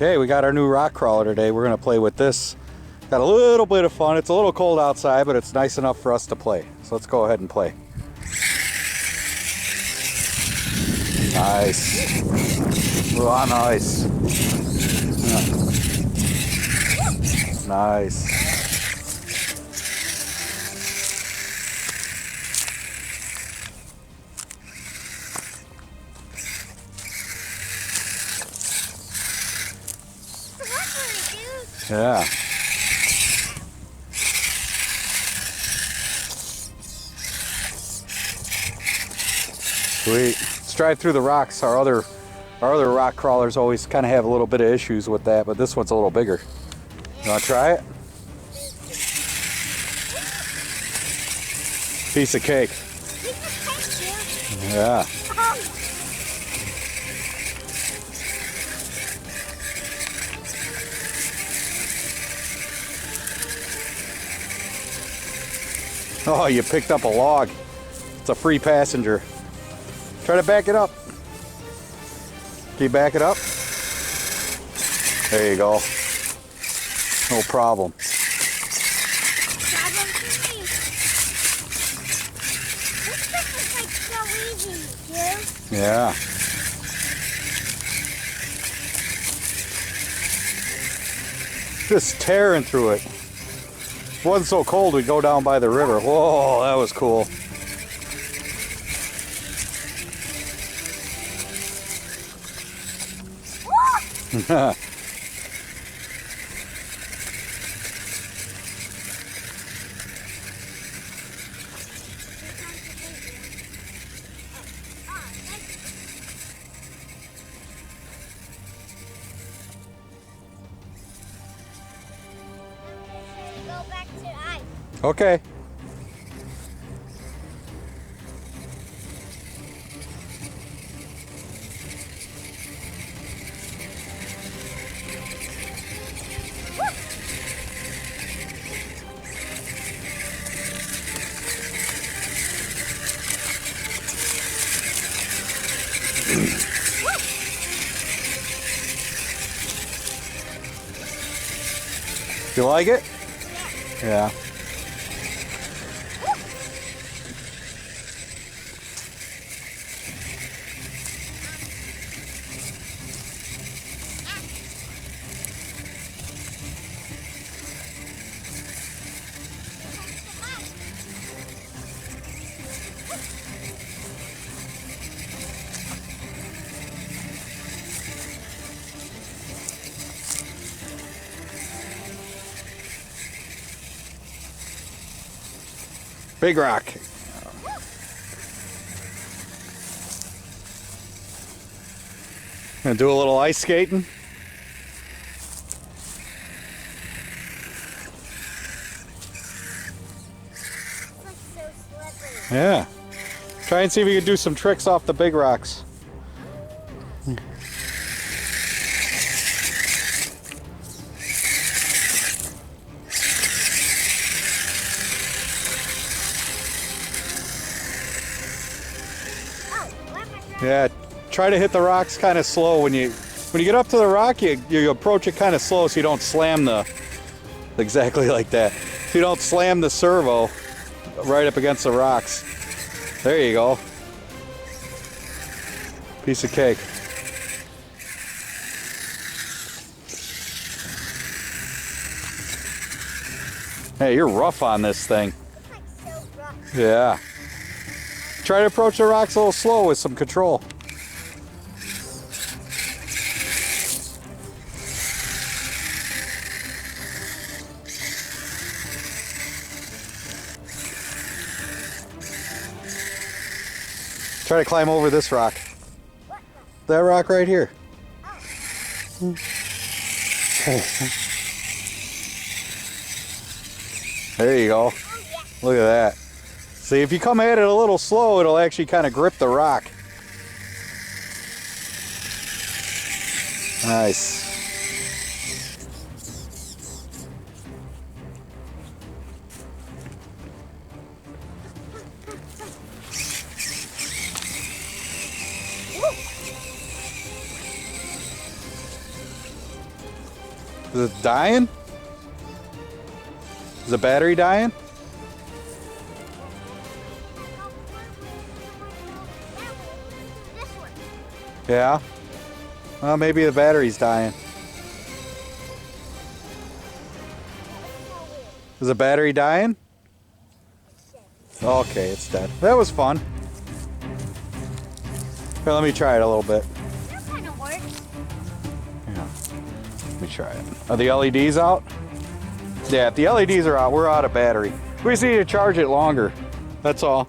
Okay, we got our new rock crawler today. We're gonna play with this. Got a little bit of fun. It's a little cold outside, but it's nice enough for us to play. So let's go ahead and play. Nice. Oh, nice. Yeah. Nice. Yeah. Sweet. Let's drive through the rocks. Our other rock crawlers always kind of have a little bit of issues with that, but this one's a little bigger. You want to try it? Piece of cake. Yeah. Oh, you picked up a log. It's a free passenger. Try to back it up. Can you back it up? There you go. No problem. Yeah. Just tearing through it. If it wasn't so cold, we'd go down by the river. Whoa, that was cool. Okay. You like it? Yeah. Big rock. Gonna do a little ice skating. Yeah. Try and see if you can do some tricks off the big rocks. Yeah, try to hit the rocks kind of slow. When you get up to the rock, you approach it kind of slow so you don't slam exactly like that. So you don't slam the servo right up against the rocks. There you go. Piece of cake. Hey, you're rough on this thing. Yeah. Try to approach the rocks a little slow with some control. Try to climb over this rock. That rock right here. There you go. Look at that. See, if you come at it a little slow, it'll actually kind of grip the rock. Nice. Is it dying? Is the battery dying? Yeah. Well, maybe the battery's dying. Is the battery dying? Okay, it's dead. That was fun. Here, let me try it a little bit. That kind of works. Yeah. Let me try it. Are the LEDs out? Yeah, if the LEDs are out, we're out of battery. We just need to charge it longer. That's all.